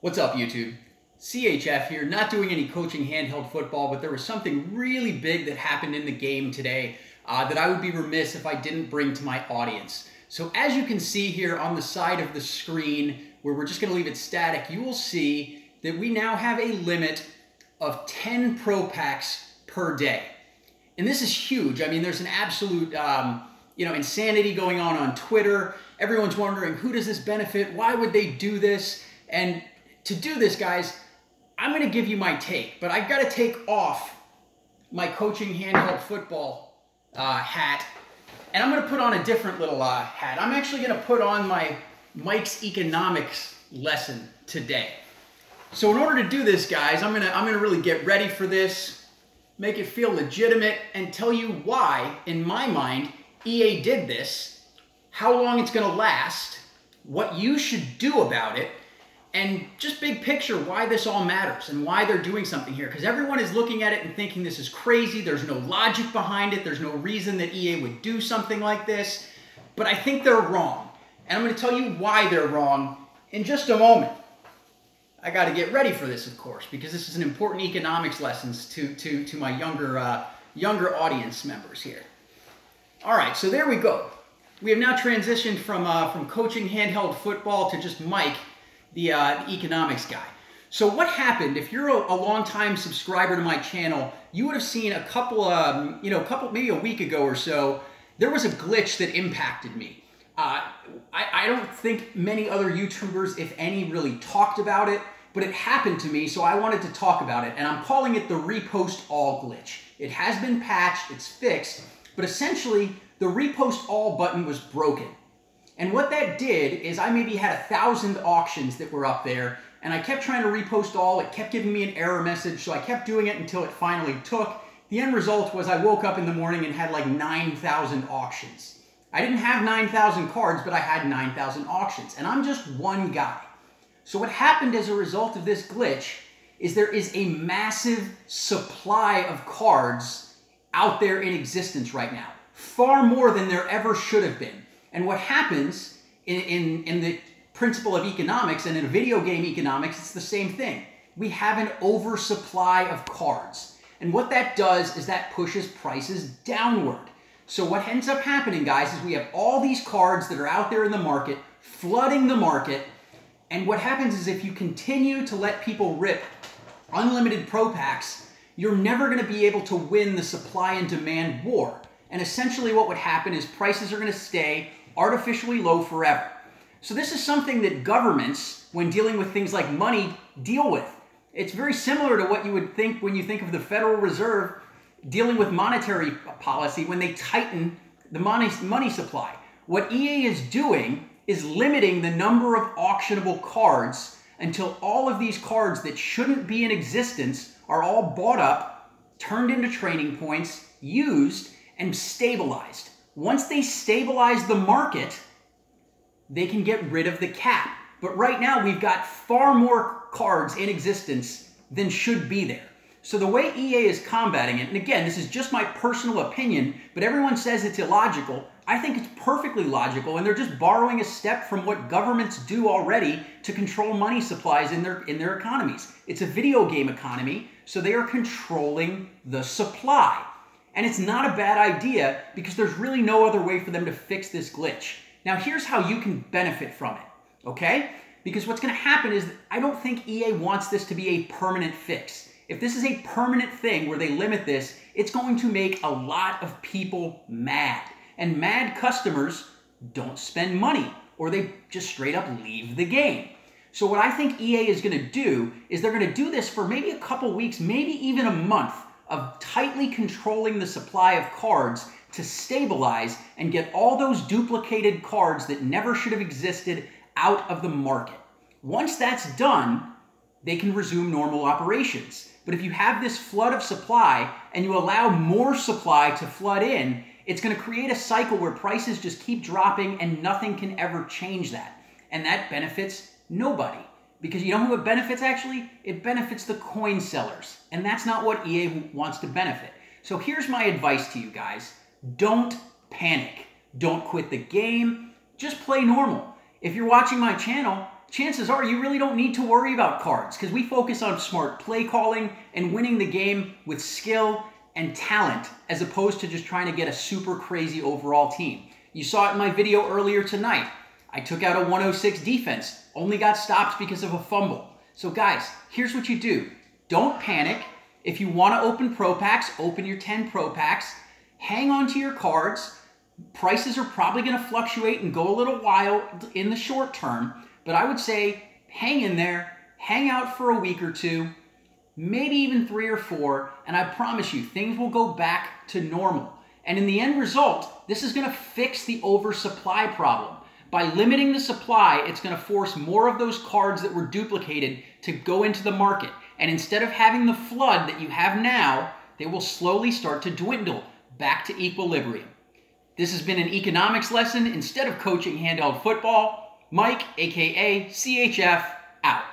What's up, YouTube? CHF here, not doing any coaching handheld football, but there was something really big that happened in the game today that I would be remiss if I didn't bring to my audience. So as you can see here on the side of the screen, where we're just going to leave it static, you will see that we now have a limit of 10 Pro Packs per day. And this is huge. I mean, there's an absolute insanity going on Twitter. Everyone's wondering, who does this benefit? Why would they do this? And to do this, guys, I'm going to give you my take, but I've got to take off my coaching handheld football hat, and I'm going to put on a different little hat. I'm actually going to put on my Mike's economics lesson today. So in order to do this, guys, I'm going to really get ready for this, make it feel legitimate, and tell you why, in my mind, EA did this, how long it's going to last, what you should do about it, and just big picture, why this all matters and why they're doing something here. Because everyone is looking at it and thinking this is crazy. There's no logic behind it. There's no reason that EA would do something like this. But I think they're wrong. And I'm going to tell you why they're wrong in just a moment. I got to get ready for this, of course, because this is an important economics lessons to my younger audience members here. All right, so there we go. We have now transitioned from coaching handheld football to just Mike, the economics guy. So what happened, if you're a long-time subscriber to my channel, you would have seen a couple, maybe a week ago or so, there was a glitch that impacted me. I don't think many other YouTubers, if any, really talked about it, but it happened to me, so I wanted to talk about it, and I'm calling it the repost all glitch. It has been patched, it's fixed, but essentially, the repost all button was broken. And what that did is I maybe had 1,000 auctions that were up there, and I kept trying to repost all. It kept giving me an error message, so I kept doing it until it finally took. The end result was I woke up in the morning and had like 9,000 auctions. I didn't have 9,000 cards, but I had 9,000 auctions, and I'm just one guy. So what happened as a result of this glitch is there is a massive supply of cards out there in existence right now, far more than there ever should have been. And what happens in the principle of economics and in video game economics, it's the same thing. We have an oversupply of cards. And what that does is that pushes prices downward. So what ends up happening, guys, is we have all these cards that are out there in the market, flooding the market. And what happens is if you continue to let people rip unlimited Pro Packs, you're never going to be able to win the supply and demand war. And essentially what would happen is prices are going to stay artificially low forever. So this is something that governments, when dealing with things like money, deal with. It's very similar to what you would think when you think of the Federal Reserve dealing with monetary policy when they tighten the money supply. What EA is doing is limiting the number of auctionable cards until all of these cards that shouldn't be in existence are all bought up, turned into training points, used, and stabilized. Once they stabilize the market, they can get rid of the cap. But right now, we've got far more cards in existence than should be there. So the way EA is combating it, and again, this is just my personal opinion, but everyone says it's illogical. I think it's perfectly logical, and they're just borrowing a step from what governments do already to control money supplies in their economies. It's a video game economy, so they are controlling the supply. And it's not a bad idea because there's really no other way for them to fix this glitch. Now, here's how you can benefit from it, okay? Because what's going to happen is I don't think EA wants this to be a permanent fix. If this is a permanent thing where they limit this, it's going to make a lot of people mad. And mad customers don't spend money, or they just straight up leave the game. So what I think EA is going to do is they're going to do this for maybe a couple weeks, maybe even a month, of tightly controlling the supply of cards to stabilize and get all those duplicated cards that never should have existed out of the market. Once that's done, they can resume normal operations. But if you have this flood of supply and you allow more supply to flood in, it's going to create a cycle where prices just keep dropping and nothing can ever change that. And that benefits nobody. Because you know who it benefits, actually? It benefits the coin sellers. And that's not what EA wants to benefit. So here's my advice to you guys. Don't panic. Don't quit the game. Just play normal. If you're watching my channel, chances are you really don't need to worry about cards because we focus on smart play calling and winning the game with skill and talent as opposed to just trying to get a super crazy overall team. You saw it in my video earlier tonight. I took out a 106 defense, only got stopped because of a fumble. So guys, here's what you do. Don't panic. If you want to open pro packs, open your 10 pro packs. Hang on to your cards. Prices are probably going to fluctuate and go a little while in the short term, but I would say hang in there, hang out for a week or two, maybe even 3 or 4, and I promise you, things will go back to normal. And in the end result, this is going to fix the oversupply problem. By limiting the supply, it's going to force more of those cards that were duplicated to go into the market. And instead of having the flood that you have now, they will slowly start to dwindle back to equilibrium. This has been an economics lesson instead of coaching handheld football. Mike, aka CHF, out.